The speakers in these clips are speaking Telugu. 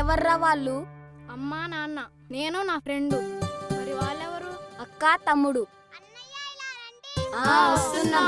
ఎవర్రా వాళ్ళు? అమ్మా నాన్న, నేను నా ఫ్రెండు. మరి వాళ్ళెవరు? అక్క తమ్ముడు. వస్తున్నా.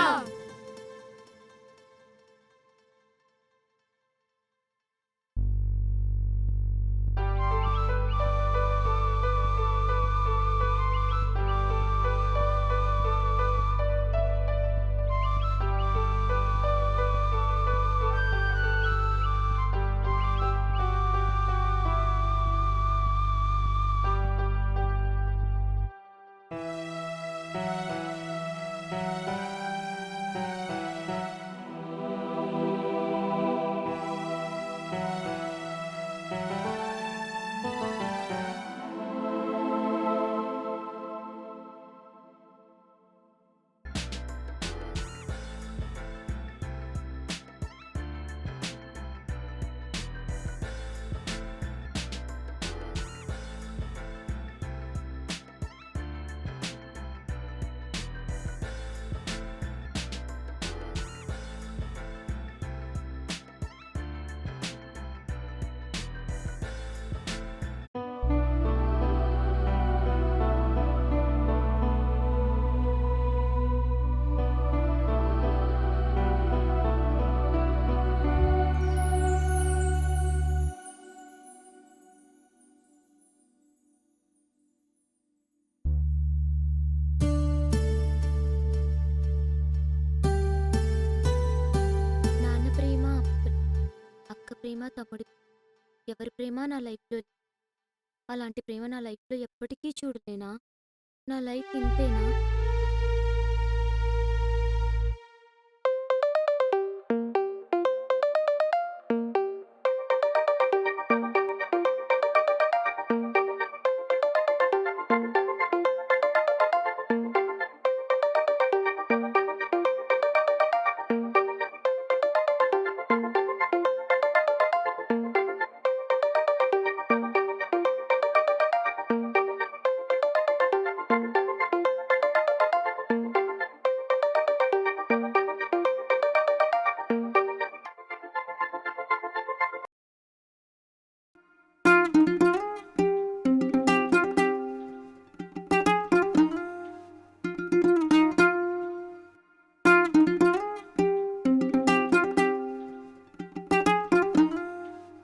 నాన్న ప్రేమ, అక్క ప్రేమ, తమ్ముడి ఎవరి ప్రేమ నా లైఫ్లో అలాంటి ప్రేమ నా లైఫ్లో ఎప్పటికీ చూడలేనా? నా లైఫ్ ఇంతేనా?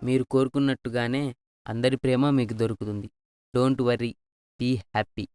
మీరు కోరుకున్నట్టుగానే అందరి ప్రేమ మీకు దొరుకుతుంది. Don't worry, be happy.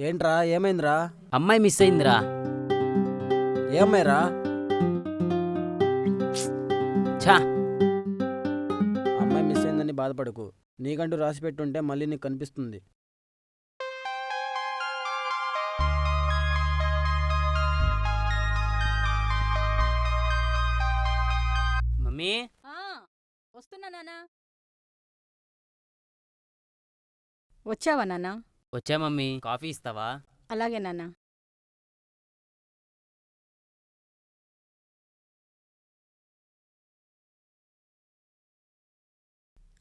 ఏంట్రా ఏమైందిరా? అమ్మాయి మిస్ అయిందిరా. ఏమైరా? ఛా, అమ్మాయి మిస్ అయిందని బాధపడకు. నీకంటూ రాసి పెట్టుంటే మళ్ళీ నీకు కనిపిస్తుంది. మమ్మీ వస్తున్నా నాన్నా. వచ్చావా నాన్నా? వచ్చా మమ్మీ. కాఫీ ఇస్తావా? అలాగే నాన్నా.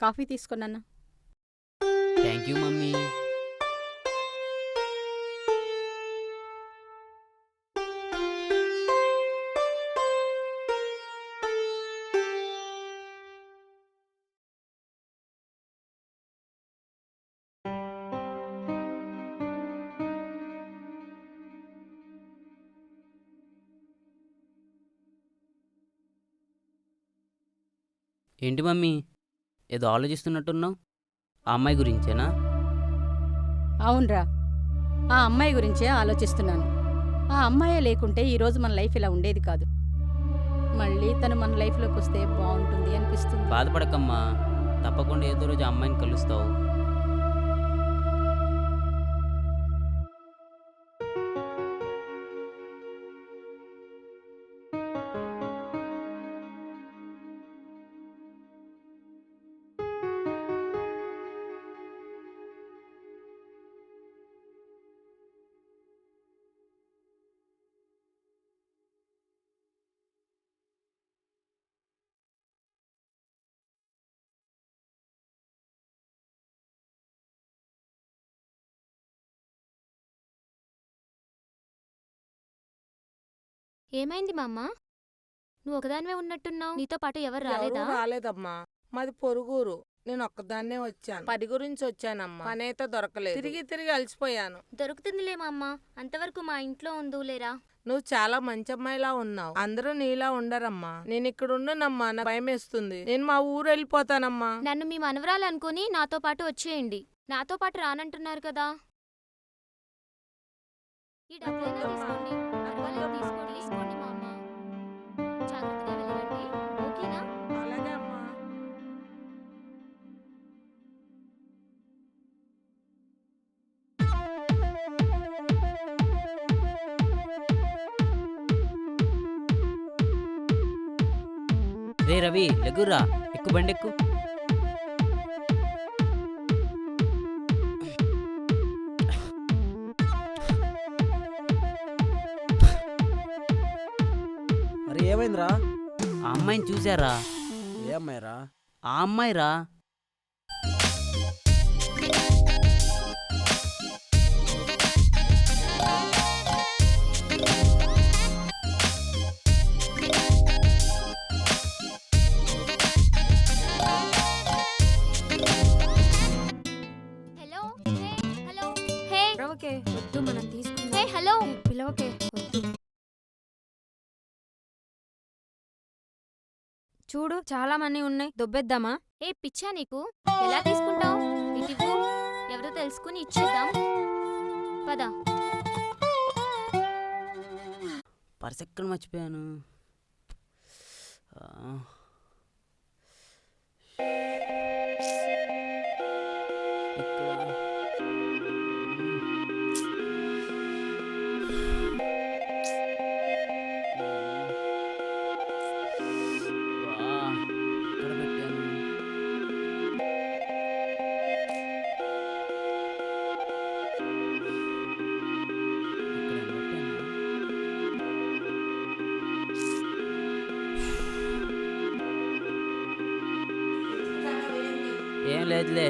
కాఫీ తీసుకున్నాను. Thank you mummy. ఏంటి మమ్మీ ఏదో ఆలోచిస్తున్నట్టున్నావు? ఆ అమ్మాయి గురించేనా? అవునరా, ఆ అమ్మాయి గురించే ఆలోచిస్తున్నాను. ఆ అమ్మాయే లేకుంటే ఈరోజు మన లైఫ్ ఇలా ఉండేది కాదు. మళ్ళీ తను మన లైఫ్లోకి వస్తే బాగుంటుంది అనిపిస్తుంది. బాధపడకమ్మా, తప్పకుండా ఏదో రోజు ఆ అమ్మాయిని కలుస్తావు. ఏమైంది మా అమ్మ? నువ్వు ఒకదానివే ఉన్నట్టున్నావు. నీతో పాటు ఎవరు ఎవరూ రాలేదా? రాలేదమ్మా. మాది పొరుగురు. నేను ఒక్కదాన్నే వచ్చాను. పని గురించి వచ్చానమ్మా. పనైతే దొరకలేదు. తిరిగి తిరిగి అలసిపోయాను. దొరుకుతుందిలే మా అమ్మ. అంతవరకు మా ఇంట్లో ఉందులేరా. నువ్వు చాలా మంచి అమ్మాయిలా ఉన్నావు. అందరూ నీలా ఉండరమ్మా. నేను ఇక్కడ ఉండనమ్మా, నాకు భయమేస్తుంది. నేను మా ఊరు వెళ్ళిపోతానమ్మా. నన్ను మీ మనవరాలు అనుకుని నాతో పాటు వచ్చేయండి. నాతో పాటు రానంటున్నారు కదా. ఈ డబ్బులైనా తీసుకోండి. పర్వాలేదు, తీసుకోండి మా అమ్మ. జాగ్రత్తగా వెళ్ళండి. ఓకేనా? అలాగే అమ్మా. రే రవి, లెగురా, ఎక్కు బండెక్కు. అరే ఏమైందిరా? ఆ అమ్మాయిని చూసారా? ఏ అమ్మాయిరా? ఆ అమ్మాయిరా. హలో, హలో, హే, పిలవకే, వద్దు, మనం తీసుకుందాం. హే, హలో. పిలవకే, వద్దు. చూడు, చాలా మనీ ఉన్నాయి, దొబ్బేద్దామా? ఏ పిచ్చా నీకు? ఎలా తీసుకుంటావు? ఇటివ్వు, ఎవరో తెలుసుకుని ఇచ్చేద్దాం. పద. పర్స్ ఎక్కడ మర్చిపోయాను? ఆ. ఎక్కడ? వా, ఎక్కడ పెట్టాను? ఇక్కడ పెట్టాను. ఏం లేదులే.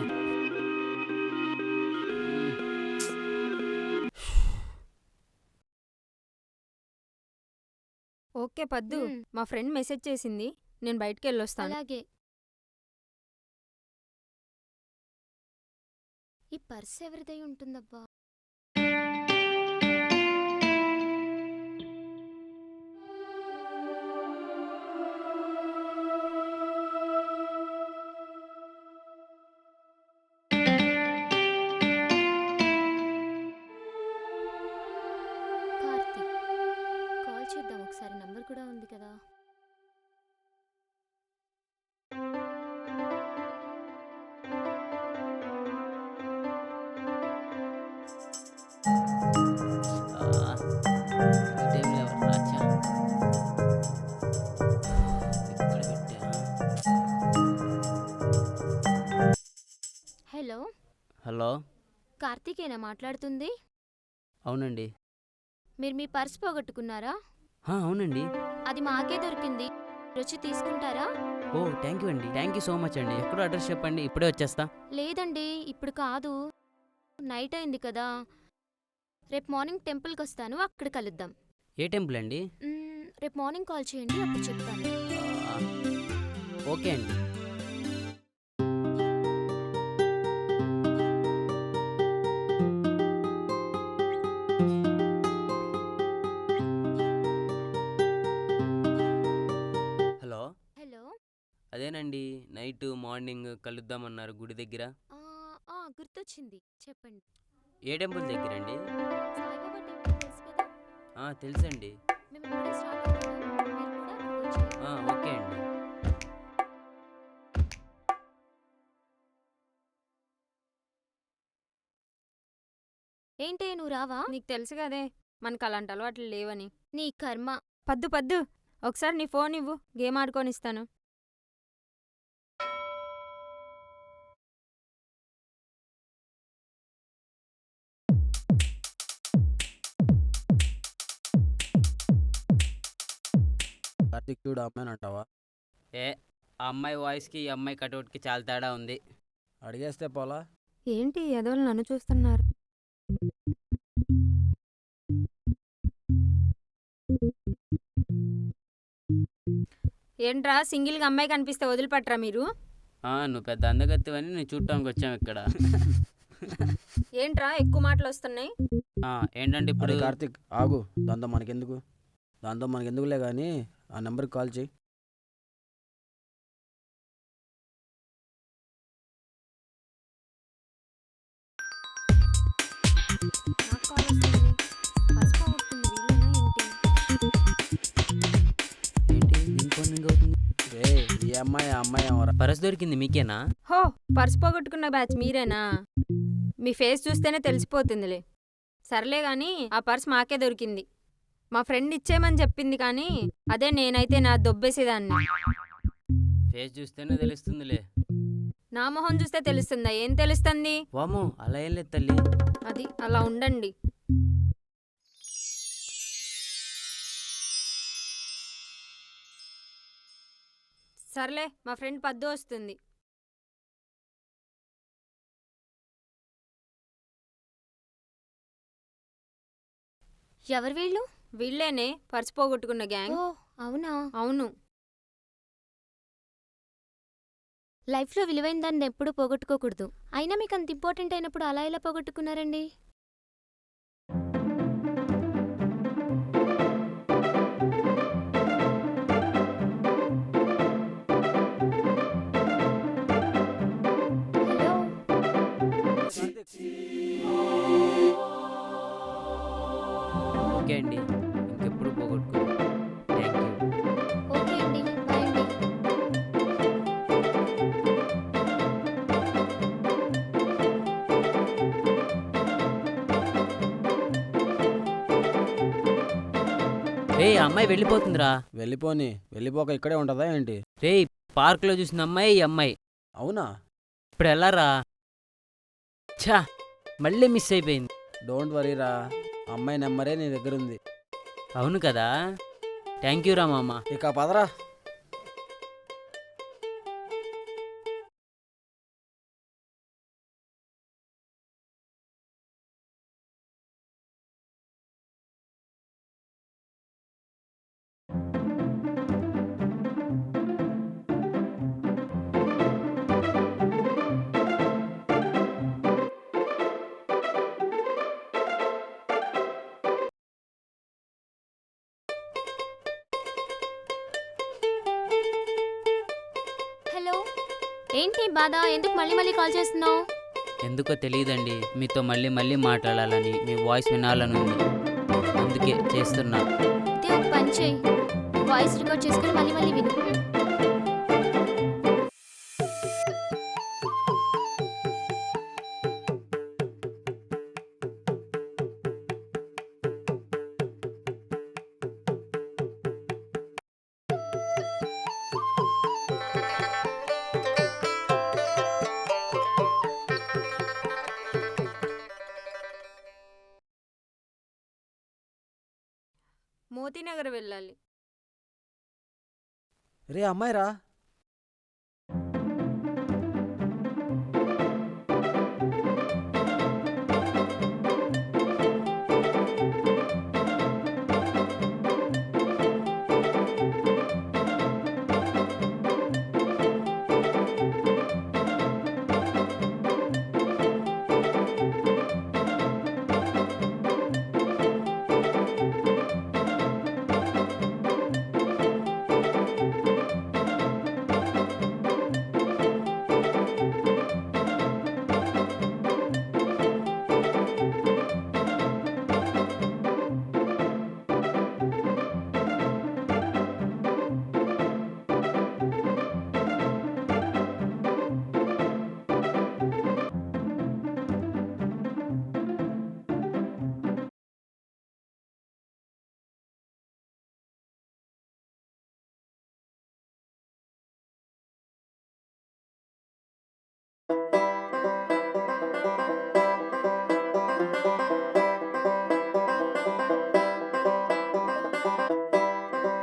ఓకే పద్దు, మ్. మా ఫ్రెండ్ మెసేజ్ చేసింది, నేను బయటికి వెళ్ళొస్తాను. అలాగే. ఈ పర్స్ ఎవరిదై ఉంటుందబ్బా? కార్తీక్, కాల్ చేద్దాం ఒకసారి. నంబర్ కూడా ఉంది కదా. ఆ, ఈ టైంలో ఎవరు రాచా? ఎక్కడ పెట్టాను? Hello, hello. కార్తీకేనా మాట్లాడుతుంది? అవునండి. మీరు మీ పర్స్ పోగొట్టుకున్నారా? అవునండి. అది మాకే దొరికింది. మీరొచ్చి తీసుకుంటారా? ఓ థ్యాంక్ యూ అండి, థ్యాంక్ యూ సో మచ్ అండి. ఎక్కడో అడ్రస్ చెప్పండి, ఇప్పుడే వచ్చేస్తా. లేదండి, ఇప్పుడు కాదు. నైట్ అయింది కదా. రేపు మార్నింగ్ టెంపుల్కి వస్తాను, అక్కడ కలుద్దాం. ఏ టెంపుల్ అండి? రేపు మార్నింగ్ కాల్ చేయండి, అప్పుడు చెప్తాను. ఆ, ఓకే అండి. Hello, hello. అదేనండి, నైట్ మార్నింగ్ కలుద్దామన్నారు గుడి దగ్గర. గుర్తొచ్చింది, చెప్పండి. ఏ టెంపుల్ దగ్గర అండి? సాయిబాబా టెంపుల్ తెలుసు కదా. తెలుసండి. మేము ఇప్పుడే స్టార్ట్ అవుతున్నాం, మీరు కూడా అక్కడికి వచ్చేయండి. ఓకే అండి. ఏంటి నువ్వు రావా? నీకు తెలుసు కదే మనకు అలాంటి అలవాట్లు లేవని. నీ కర్మ. పద్దు పద్దు, ఒకసారి నీ ఫోన్ ఇవ్వు, గేమ్ ఆడుకొని ఇస్తాను. కార్తీక్ చూడు అమ్మాయిని అంటావా? ఏ, ఆ అమ్మాయి వాయిస్కి ఈ అమ్మాయి కటౌట్కి చాలా తేడా ఉంది. అడిగేస్తే పోలా? ఏంటి ఎదవలు నన్ను చూస్తున్నారు? ఏంట్రా సింగిల్గా అమ్మాయి కనిపిస్తే వదిలిపెట్టరా మీరు? నువ్వు పెద్ద అందగత్తివని నేను చూడటానికి వచ్చాం ఇక్కడ. ఏంట్రా ఎక్కువ మాటలు వస్తున్నాయి? ఏంటంటే ఇప్పుడు అరే కార్తీక్ ఆగు, దాంతో మనకెందుకులే కానీ ఆ నెంబర్కి కాల్ చేయి. నాకు కాల్ వస్తుంది. పసుపు అవుతుంది, వీళ్ళేనా ఏంటి? ఏంటి దీని ఫోన్ రింగ్ అవుతుంది? రే ఈ అమ్మాయి ఆ అమ్మాయి ఎవరా? పరస్ దొరికింది మీకేనా? హో, పర్సు పోగొట్టుకున్న బ్యాచ్ మీరేనా? మీ ఫేస్ చూస్తేనే తెలిసిపోతుందిలే. సర్లే గాని ఆ పర్స్ మాకే దొరికింది. మా ఫ్రెండ్ ఇచ్చేయమని చెప్పింది కానీ అదే నేనైతే నా దొబ్బేసేదాన్ని. ఫేస్ చూస్తేనే తెలుస్తుందిలే. నా మొహం చూస్తే తెలుస్తుందా? ఏం తెలుస్తుంది? వామో, అలా ఏం లేదు తల్లి. అది అలా ఉండండి. సర్లే, మా ఫ్రెండ్ పద్దు వస్తుంది. ఎవరు వీళ్ళు? వీళ్ళేనే పర్సు పోగొట్టుకున్న గ్యాంగ్. ఓ అవునా. అవును. లైఫ్లో విలువైన దాన్ని ఎప్పుడూ పోగొట్టుకోకూడదు. అయినా మీకు అంత ఇంపార్టెంట్ అయినప్పుడు అలా ఎలా పోగొట్టుకున్నారండి? హలో. ఓకే అండి, ఇంకెప్పుడు పోగొట్టుకో. Thank you. ఓకే అండి, బాయ్ అండి. రే, ఆ అమ్మాయి వెళ్ళిపోతుందిరా. వెళ్ళిపోక ఇక్కడే ఉంటుందా ఏంటి? రే, పార్క్లో చూసిన అమ్మాయి ఈ అమ్మాయి. అవునా? ఇప్పుడు వెళ్ళారా? ఛా, మళ్ళీ మిస్ అయిపోయింది. డోంట్ వరీరా, అమ్మాయి నెంబరే నీ దగ్గర ఉంది. అవును కదా. థ్యాంక్ యూ రా మామ. ఇక పదరా. హలో. ఏంటి బాధ? ఎందుకు మళ్ళీ మళ్ళీ కాల్ చేస్తున్నావు? ఎందుకో తెలియదండి, మీతో మళ్ళీ మళ్ళీ మాట్లాడాలని, మీ వాయిస్ వినాలని ఉంది. అందుకే చేస్తున్నా. అయితే ఒక పని చేయి, వాయిస్ రికార్డ్ చేసుకుని మళ్ళీ మళ్ళీ విను. మోతీనగర్ వెళ్ళాలి. రే అమ్మాయి రా.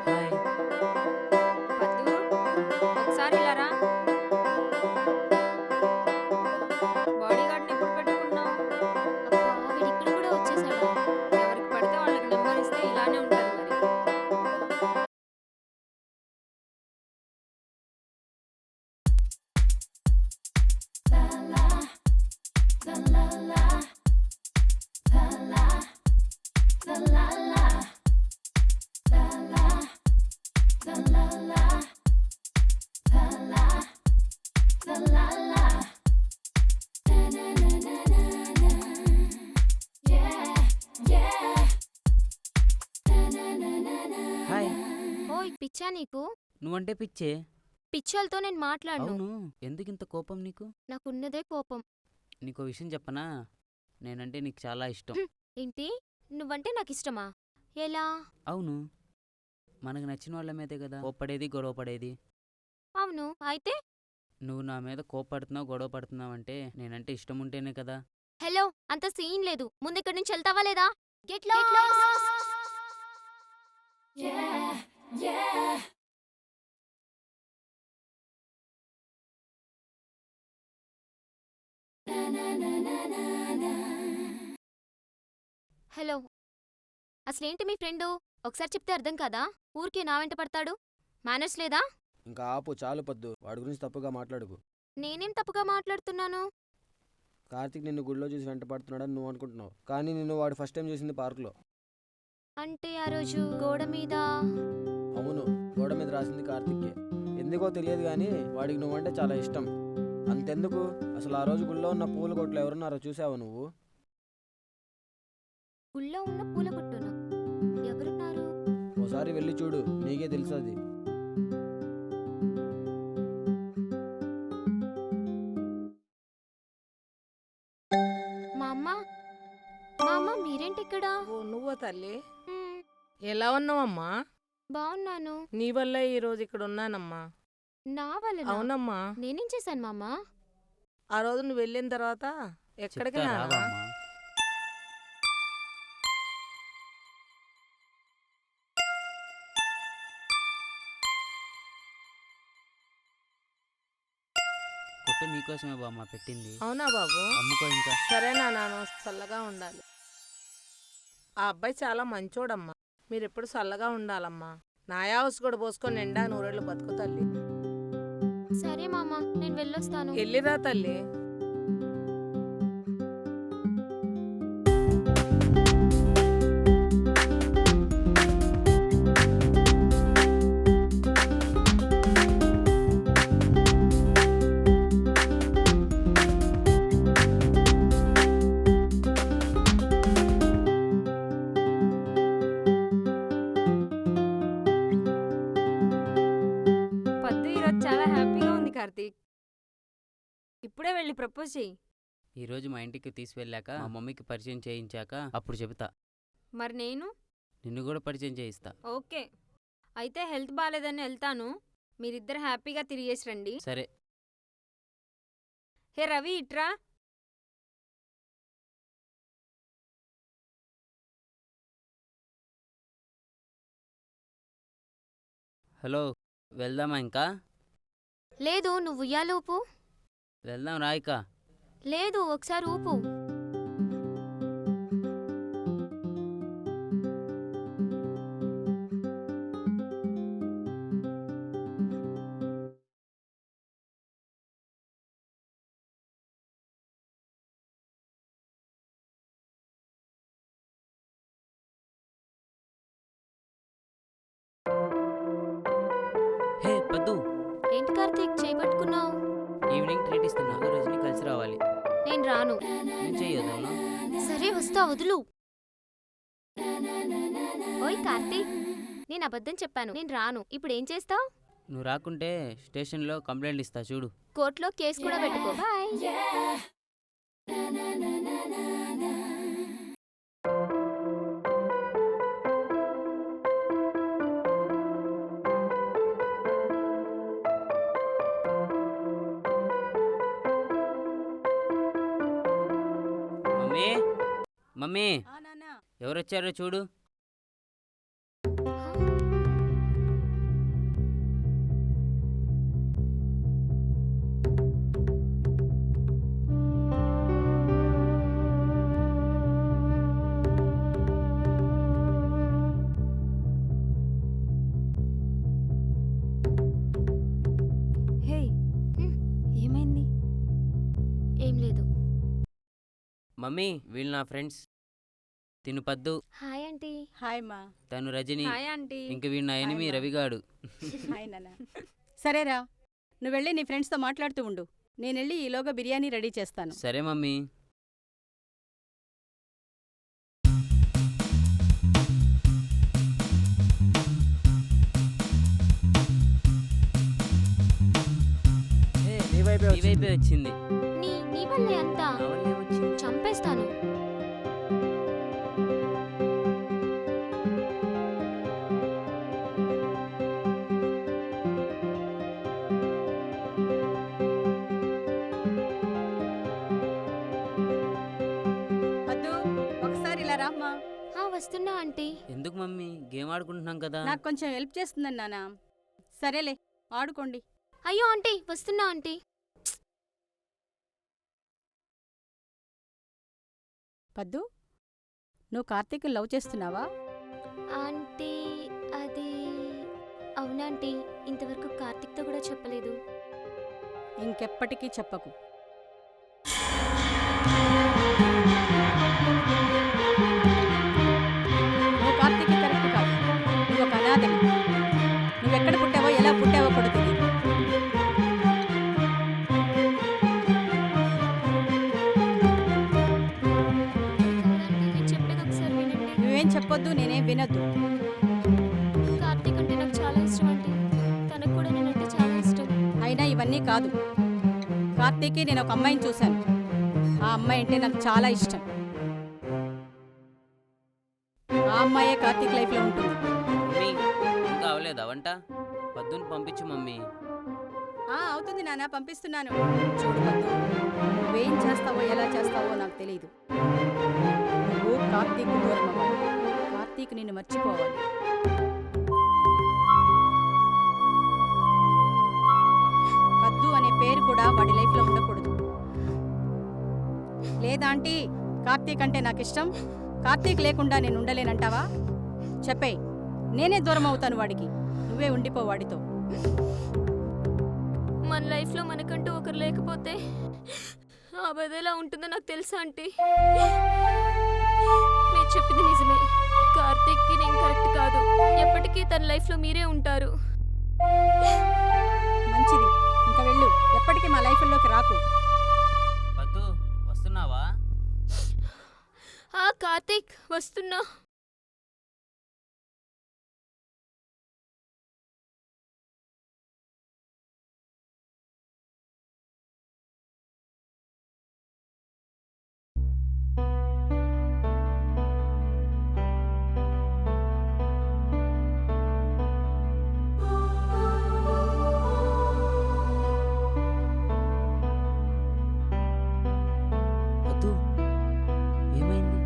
హాయ్. పద్దు ఒకసారి ఇలా రా. బాడీ గార్డ్ని ఎప్పుడు పెట్టుకున్నావు? అబ్బా వీడిక్కడ కూడా వచ్చేసాడా? ఎవరికి పడితే వాళ్ళకి నెంబర్ ఇస్తే ఇలానే ఉంటుంది మరి. హాయ్. ఓయ్ పిచ్చా నీకు? నువ్వంటే పిచ్చే. పిచ్చోళ్ళతో నేను మాట్లాడను. అవును, ఎందుకింత కోపం నీకు? నాకున్నదే కోపం. నీకో విషయం చెప్పనా? నేనంటే నీకు చాలా ఇష్టం. ఏంటి? నువ్వంటే నాకు ఇష్టమా? ఎలా? అవును, మనకు నచ్చిన వాళ్ళ మీదే కదా కోప్పడేది, గొడవ పడేది. అవును అయితే నువ్వు నా మీద కోప్పడుతున్నావు, గొడవ పడుతున్నావు అంటే నేనంటే ఇష్టం ఉంటేనే కదా. హలో అంత సీన్ లేదు. ముందు ఇక్కడి నుంచి వెళ్తావా లేదా? Get lost. హలో అసలేంటి మీ ఫ్రెండు? ఒకసారి చెప్తే అర్థం కాదా? ఊరికే నా వెంట పడతాడు. మేనర్స్ లేదా? ఇంకా ఆపు, చాలు పద్దు. వాడి గురించి తప్పుగా మాట్లాడుకు. నేనేం తప్పుగా మాట్లాడుతున్నాను? కార్తీక్ నిన్ను గుడిలో చూసి వెంట పడుతున్నాడని నువ్వు అనుకుంటున్నావు, కానీ నిన్ను వాడు ఫస్ట్ టైం చూసింది పార్కులో. అంటే ఆ రోజు గోడ మీద అవును, గోడ మీద రాసింది కార్తీక్కే. ఎందుకో తెలియదు కానీ వాడికి నువ్వంటే చాలా ఇష్టం. అంతెందుకు, అసలు ఆ రోజు గుళ్ళో ఉన్న పూల కొట్లు ఎవరున్నారో చూసావా నువ్వు? గుళ్ళో ఉన్న పూల కొట్టున ఎవరున్నారు? ఓసారి వెళ్ళి చూడు, నీకే తెలుసది. మా అమ్మ మా అమ్మ మీరేంటి ఇక్కడ? ఓ నువ్వో తల్లి, మ్, ఎలా ఉన్నావమ్మా? బాగున్నాను. నీ వల్ల ఈ రోజు ఇక్కడ ఉన్నానమ్మా. నా వల్ల అవునమ్మా, నేనేం చేశాను మా అమ్మ? ఆ రోజు నువ్వు వెళ్ళిన తర్వాత ఎక్కడికి చెప్తా నాన్నా? రావమ్మా. కొట్టు నీకోసమే బామ్మ పెట్టింది. అవునా బాబు? అమ్ముకో ఇంకా. సరే నాన్న, చల్లగా ఉండాలి. ఆ అబ్బాయి చాలా మంచోడమ్మా. మీరెప్పుడు చల్లగా ఉండాలమ్మా. నాయా హౌస్ కూడా పోసుకొని నిండా నూరేళ్ళు బతుకు తల్లి. సరే మామ నేను వెళ్ళొస్తాను. ఎల్లిరా తల్లి. పద్దు ఈరోజు చాలా హ్యాపీగా ఉంది కార్తీక్. ఇప్పుడే వెళ్ళి ప్రపోజ్ చెయ్యి. ఈరోజు మా ఇంటికి తీసుకెళ్ళాక మా మమ్మీకి పరిచయం చేయించాక అప్పుడు చెబుతా. మరి నేను? నిన్ను కూడా పరిచయం చేయిస్తా. ఓకే, అయితే హెల్త్ బాగాలేదని వెళ్తాను. మీరిద్దరు హ్యాపీగా తిరిగేసి రండి. సరే. హే రవి ఇట్రా. హలో. వెళ్దామా ఇంకా? లేదు, నువ్వు ఉయ్యాల ఊపు. వెళ్దాం రాయిక. లేదు, ఒకసారి ఊపు. హే పద్దు, ఏంటి కార్తీక్ చేయబట్టుకున్నావు? ఈవినింగ్ ట్రీట్ ఇస్తున్నా, రోజుని కలిసి రావాలి. నేను రాను. ఏం చెయ్యొద్దు. సరే వస్తా, వదులు. ఓయ్ కార్తీక్, నేను అబద్ధం చెప్పాను, నేను రాను. ఇప్పుడు ఏం చేస్తావు? నువ్వు రాకుంటే స్టేషన్లో కంప్లైంట్ ఇస్తా చూడు. కోర్టులో కేసు కూడా పెట్టుకో. బాయ్. మమ్మీ, మమ్మీ, ఆ నాన్న, ఎవరొచ్చారో చూడు. హే, ఏమైంది? ఏం లేదు. మమ్మీ, వీళ్ళు నా ఫ్రెండ్స్. తిను పద్దు, హాయ్ ఆంటీ. హాయ్ మా. తను రజని, హాయ్ ఆంటీ. ఇంక వీడు నా ఎనిమి హాయ్ మా. రవిగాడు. హాయ్ నాన్న. సరేరా, నువ్వు వెళ్ళి నీ ఫ్రెండ్స్తో మాట్లాడుతూ ఉండు. నేను వెళ్ళి ఈలోగా బిర్యానీ రెడీ చేస్తాను. సరే మమ్మీ. ఏ నీ వైపే ఈ వైపే వచ్చింది. నీ వల్లే అంతా. నా వల్ల ఏమొచ్చింది? చంపేస్తాను. వద్దు, ఒకసారి ఇలా రామ్మా. వస్తున్నా ఆంటీ. ఎందుకు మమ్మీ? గేమ్ ఆడుకుంటున్నాం కదా. నాకు కొంచెం హెల్ప్ చేస్తుందని నాన్న. సరేలే, ఆడుకోండి. అయ్యో ఆంటీ, వస్తున్నా ఆంటీ. పద్దు, నువ్వు కార్తీక్ లవ్ చేస్తున్నావా? ఆంటీ అది అవునాంటీ, ఇంతవరకు కార్తీక్తో కూడా చెప్పలేదు. ఇంకెప్పటికీ చెప్పకు. నువ్వు కార్తీక్ కరెక్ట్ కాదు. నువ్వు ఒక అనాథవి. నువ్వెక్కడ పుట్టావో ఎలా పుట్టావో కూడా తెలియదు. నేను చెప్పేది ఒకసారి వినండి. నువ్వేం చెప్పొద్దు, నేనేం వినొద్దు. కార్తీక్ అంటే నాకు చాలా ఇష్టం ఆంటీ. తనకు కూడా నేనంటే చాలా ఇష్టం. అయినా ఇవన్నీ కాదు. కార్తీక్కి నేను ఒక అమ్మాయిని చూశాను. ఆ అమ్మాయి అంటే నాకు చాలా ఇష్టం. ఆ అమ్మాయే కార్తీక్ లైఫ్లో ఉంటుంది. మమ్మీ, ఇంకా అవలేదా వంట? పద్దుని పంపించు మమ్మీ. అవుతుంది నాన్న, పంపిస్తున్నాను. చూడు పద్దు, నువ్వేం చేస్తావో ఎలా చేస్తావో నాకు తెలియదు. నువ్వు కార్తీక్ దూరం అవ్వాలి. కార్తీక్ నిన్ను మర్చిపోవాలి. పద్దు అనే పేరు కూడా వాడి లైఫ్లో ఉండకూడదు. లేదా ఆంటీ, కార్తీక్ అంటే నాకు ఇష్టం, కార్తీక్ లేకుండా నేను ఉండలేనంటావా? చెప్పేయ్, నేనే దూరం అవుతాను వాడికి. నువ్వే ఉండిపో వాడితో. మన లైఫ్లో మనకంటూ ఒకరు లేకపోతే ఆ బాధ ఎలా ఉంటుందో నాకు తెలుసా ఆంటీ. మీరు చెప్పింది నిజమే. కార్తీక్కి నేను కరెక్ట్ కాదు. ఎప్పటికీ తన లైఫ్లో మీరే ఉంటారు. మంచిది, ఇంకా వెళ్ళు. ఎప్పటికీ మా లైఫ్లోకి రాకు. పద్దు, వస్తున్నావా? కార్తీక్, వస్తున్నా. పద్దు, ఏమైంది?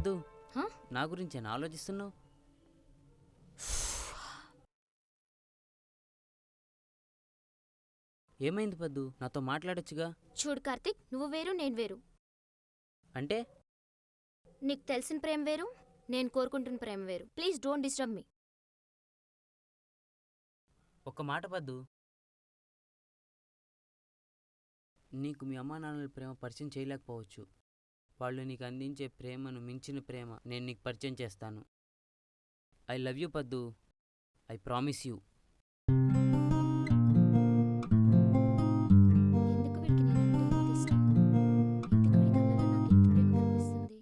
పద్దు హ? నా గురించేనా ఆలోచిస్తున్నావు? ఏమైంది పద్దు? నాతో మాట్లాడొచ్చుగా. చూడు కార్తీక్, నువ్వు వేరు నేను వేరు. అంటే నీకు తెలిసిన ప్రేమ వేరు, నేను కోరుకుంటున్న ప్రేమ వేరు. Please don't disturb me. ఒక్క మాట పద్దు, నీకు మీ అమ్మా నాన్నల ప్రేమ పరిచయం చేయలేకపోవచ్చు. వాళ్ళు నీకు అందించే ప్రేమను మించిన ప్రేమ నేను నీకు పరిచయం చేస్తాను. ఐ లవ్ యూ పద్దు. I promise you. ఎందుకు వీడికి నేనంటే ఇంత ఇష్టం? ఎందుకు వీడి కళ్ళలో నాకు ఇంత ప్రేమ కనిపిస్తుంది?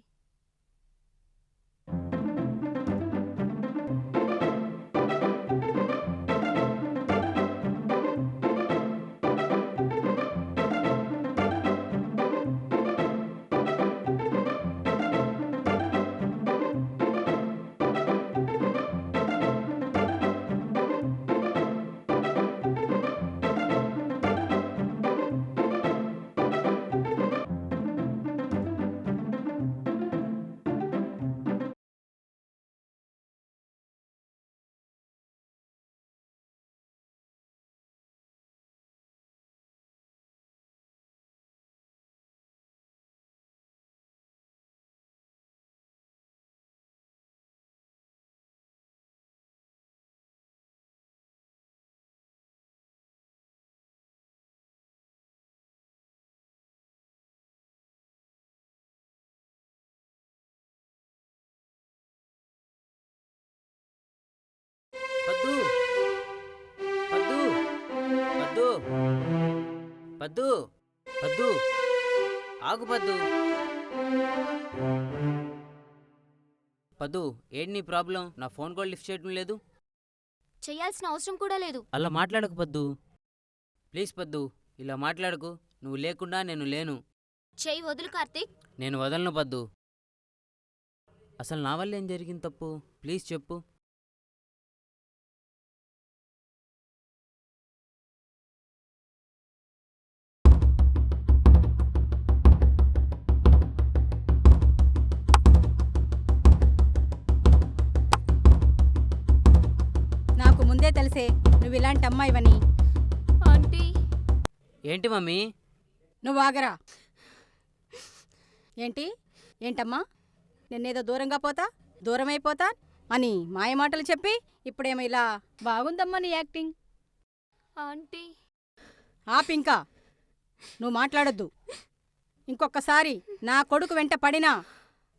పద్దు పద్దు పద్దు పద్దు పద్దు ఆగు పద్దు. పద్దు ఏంటి నీ ప్రాబ్లం? నా ఫోన్ కాల్ లిఫ్ట్ చేయడం లేదు. చెయ్యాల్సిన అవసరం కూడా లేదు. అలా మాట్లాడకు పద్దు. ప్లీజ్ పద్దు, ఇలా మాట్లాడకు. నువ్వు లేకుండా నేను లేను. చెయ్యి వదులు కార్తీక్. నేను వదలను పద్దు. అసలు నా వల్ల ఏం జరిగింది తప్పు? ప్లీజ్ చెప్పు. నాకు ముందే తెలిసే నువ్వు ఇలాంటి అమ్మాయివని. ఆంటీ, ఏంటి మమ్మీ? నువ్వు ఆగరా. ఏంటమ్మా, నిన్నేదో దూరంగా పోతా, దూరమైపోతా అని మాయమాటలు చెప్పి ఇప్పుడేమో ఇలా బాగుందమ్మా నీ యాక్టింగ్. ఆంటీ. ఆపింకా, నువ్వు మాట్లాడొద్దు. ఇంకొకసారి నా కొడుకు వెంట పడినా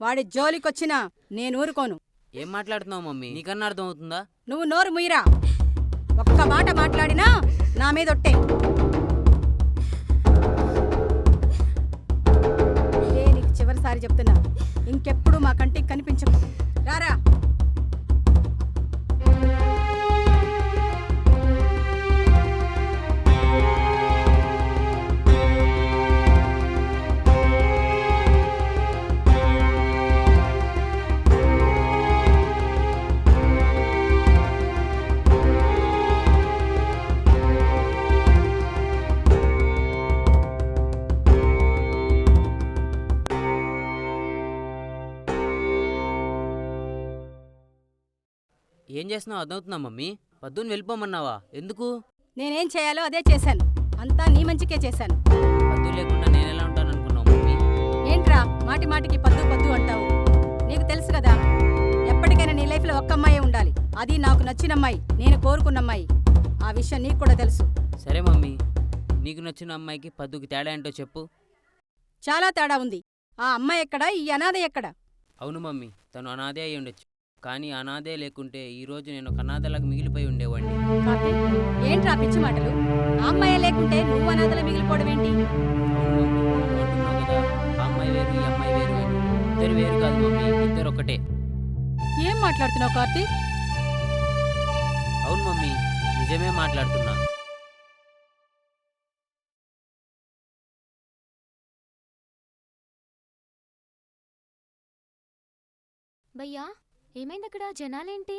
వాడి జోలికొచ్చినా నేను ఊరుకోను. ఏం మాట్లాడుతున్నావు మమ్మీ? నీకన్నా అర్థం అవుతుందా? నువ్వు నోరు ముయిరా. ఒక్క మాట మాట్లాడినా నా మీదొట్టే. ఇదే నీకు చివరిసారి చెప్తున్నా, ఇంకెప్పుడు మా కంటికి కనిపించకు. రారా. ఏం చేస్తున్నావు అర్థమవుతుందా మమ్మీ? పద్దుని వెళ్ళిపోమన్నావా? ఎందుకు? నేనేం చేయాలో అదే చేశాను. అంతా నీ మంచికే చేశాను. పద్దు లేకుండా నేను ఎలా ఉంటాను అనుకున్నావు మమ్మీ? ఏంట్రా మాటి మాటికి పద్దు పద్దు అంటావు? నీకు తెలుసు కదా, ఎప్పటికైనా నీ లైఫ్లో ఒక్క అమ్మాయే ఉండాలి. అది నాకు నచ్చిన అమ్మాయి, నేను కోరుకున్న అమ్మాయి. ఆ విషయం నీకు కూడా తెలుసు. సరే మమ్మీ, నీకు నచ్చిన అమ్మాయికి పద్దుకి తేడా ఏంటో చెప్పు. చాలా తేడా ఉంది. ఆ అమ్మాయి ఎక్కడా, ఈ అనాథ ఎక్కడా? అవును మమ్మీ, తను అనాథే అయి ఉండొచ్చు. కానీ అనాథే లేకుంటే ఈరోజు నేను ఒక అనాథలాగా మిగిలిపోయి ఉండేవాడిని. కార్తీక్, ఏంట్రా పిచ్చి మాటలు? ఆ అమ్మాయే లేకుంటే నువ్వు అనాథలా మిగిలిపోవడం ఏంటి? అవును మమ్మీ, నువ్వు అంటున్నావు కదా ఆ అమ్మాయి వేరు ఈ అమ్మాయి వేరు అని. ఇద్దరు వేరు కాదు మమ్మీ, ఇద్దరు ఒకటే. ఏం మాట్లాడుతున్నావు కార్తీక్? అవును మమ్మీ, నిజమే మాట్లాడుతున్నా. భయ్యా, ఏమైంది అక్కడ? జనాలేంటి?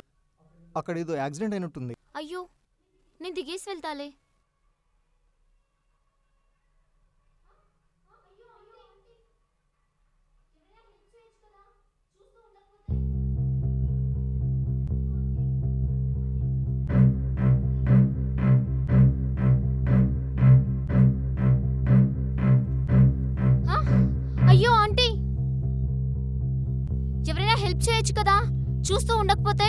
అక్కడ ఏదో యాక్సిడెంట్ అయినట్టుంది. అయ్యో, నేను దిగేసి వెళ్తాలే. కదా, చూస్తూ ఉండకపోతే.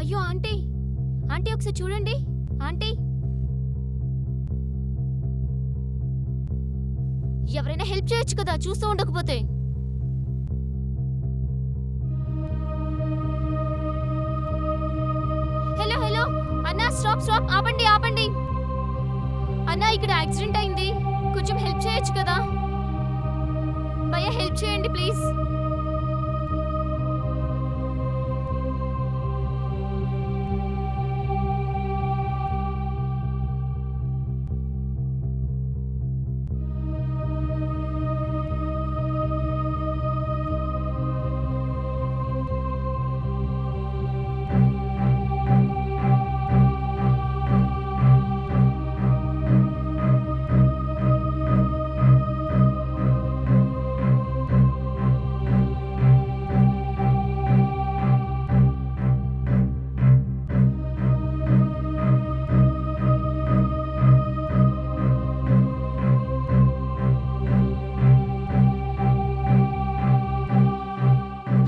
అయ్యో ఆంటీ, ఆంటీ ఒకసారి చూడండి. ఆంటీ, ఎవరైనా హెల్ప్ చేయొచ్చు కదా, చూస్తూ ఉండకపోతే. హలో హలో అన్నా, స్టాప్ స్టాప్, ఆపండి ఆపండి. అన్నా ఇక్కడ యాక్సిడెంట్ అయింది, కొంచెం హెల్ప్ చేయొచ్చు కదా. భయ్యా హెల్ప్ చేయండి ప్లీజ్.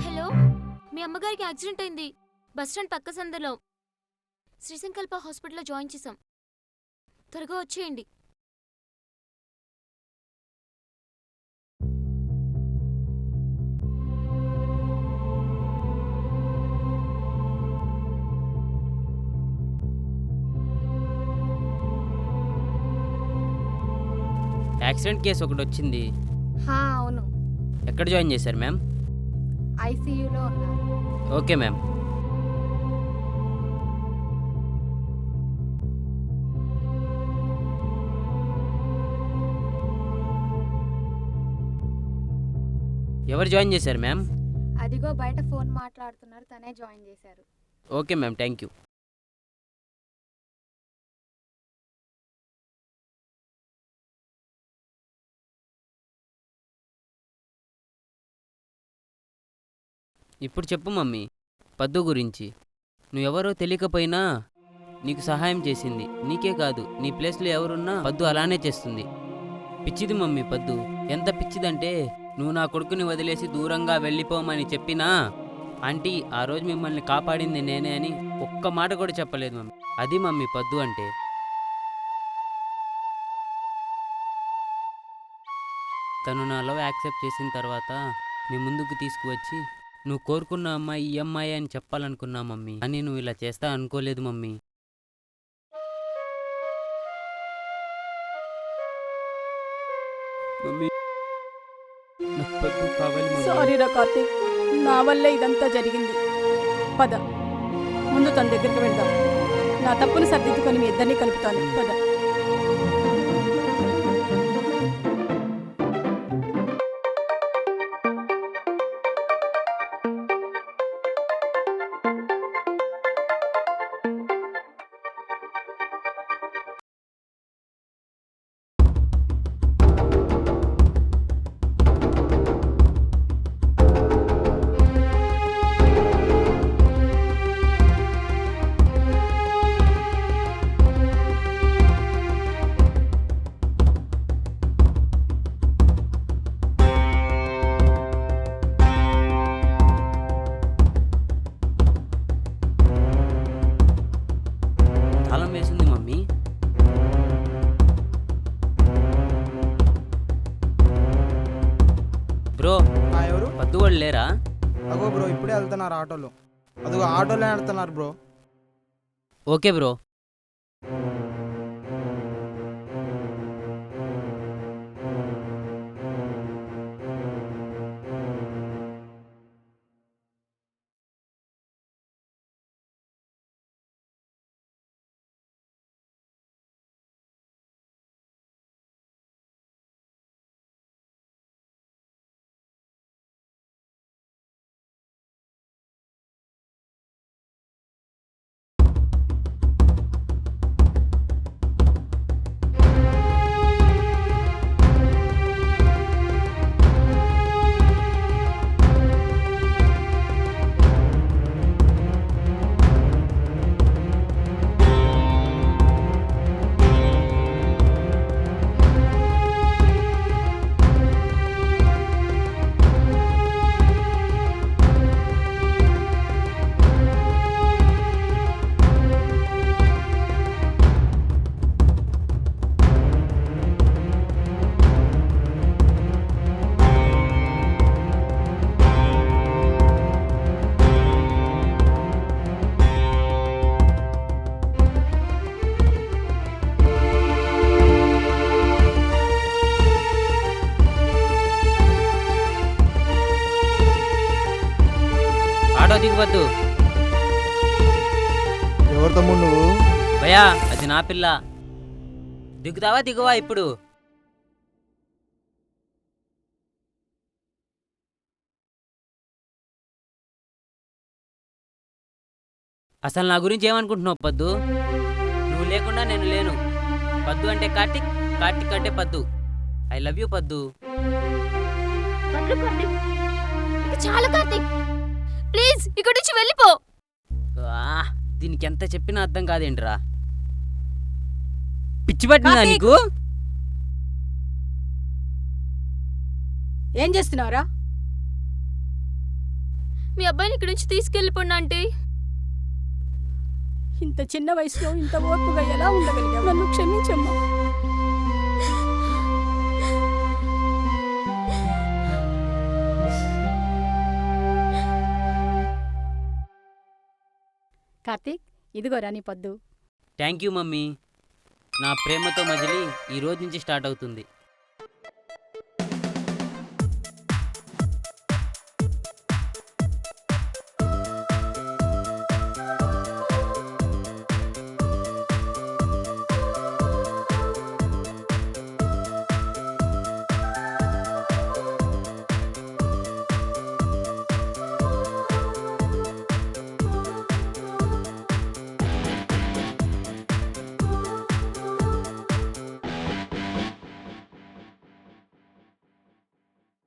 హలో, మీ అమ్మగారికి యాక్సిడెంట్ అయింది, బస్ స్టాండ్ పక్క సందులో. శ్రీశంకల్ప హాస్పిటల్లో జాయిన్ చేశాం, త్వరగా వచ్చేయండి. యాక్సిడెంట్ కేసు ఒకటి వచ్చింది. అవును, ఎక్కడ జాయిన్ చేశారు మ్యామ్? ఐసీయూలో ఉన్నారు. Okay ma'am. ఎవరు జాయిన్ చేశారు మ్యామ్? అదిగో బయట ఫోన్ మాట్లాడుతున్నారు, తనే జాయిన్ చేశారు. Okay ma'am, thank you. ఇప్పుడు చెప్పు మమ్మీ, పద్దు గురించి. నువ్వెవరో తెలియకపోయినా నీకు సహాయం చేసింది. నీకే కాదు, నీ ప్లేస్లో ఎవరున్నా పద్దు అలానే చేస్తుంది. పిచ్చిది మమ్మీ పద్దు. ఎంత పిచ్చిదంటే, నువ్వు నా కొడుకుని వదిలేసి దూరంగా వెళ్ళిపోమని చెప్పినా ఆంటీ ఆ రోజు మిమ్మల్ని కాపాడింది నేనే అని ఒక్క మాట కూడా చెప్పలేదు మమ్మీ. అది మమ్మీ పద్దు అంటే. తను నా లవ్ యాక్సెప్ట్ చేసిన తర్వాత నీ ముందుకు తీసుకువచ్చి నువ్వు కోరుకున్న అమ్మాయి ఈ అమ్మాయి అని చెప్పాలనుకున్నా మమ్మీ. అని నువ్వు ఇలా చేస్తా అనుకోలేదు మమ్మీ. మమ్మీ నాకు పద్దు కావాలి మమ్మీ. సారీ రా కార్తీక్, నా వల్లే ఇదంతా జరిగింది. పద, ముందు తన దగ్గరికి వెళ్దాం. నా తప్పును సర్దిద్దుకొని మీ ఇద్దరిని కలుపుతాను. పద. తాళం వేసింది మమ్మీ. బ్రో, ఎవరు? పద్దు వాళ్ళు లేరా? అగో బ్రో, ఇప్పుడే వెళ్తున్నారు ఆటోలో. అదిగో ఆటోలో వెళ్తున్నారు బ్రో. Okay bro. దిగు పద్దు. ఎవరు తమ్ముడు నువ్వు? భయా అది నా పిల్ల. దిగుతావా దిగువా ఇప్పుడు? అసలు నా గురించి ఏమనుకుంటున్నావు పద్దు? నువ్వు లేకుండా నేను లేను. పద్దు అంటే కార్తిక్, కార్తిక్ అంటే పద్దు. ఐ లవ్ యూ పద్దు. చాలు కార్తీక్, ప్లీజ్ ఇక్కడి నుంచి వెళ్ళిపో. దీనికి ఎంత చెప్పినా అర్థం కాదేంట్రా? పిచ్చి పట్టిందా కార్తీక్! నీకు? ఏం చేస్తున్నావురా? మీ అబ్బాయిని ఇక్కడి నుంచి తీసుకెళ్ళిపోండి ఆంటీ. ఇంత చిన్న వయసులో ఇంత ఓర్పుగా ఎలా ఉండగలిగావు? నన్ను క్షమించమ్మా. కార్తీక్, ఇదిగోరా నీ పద్దు. Thank you mummy. నా ప్రేమతో మజిలీ ఈ రోజు నుంచి స్టార్ట్ అవుతుంది.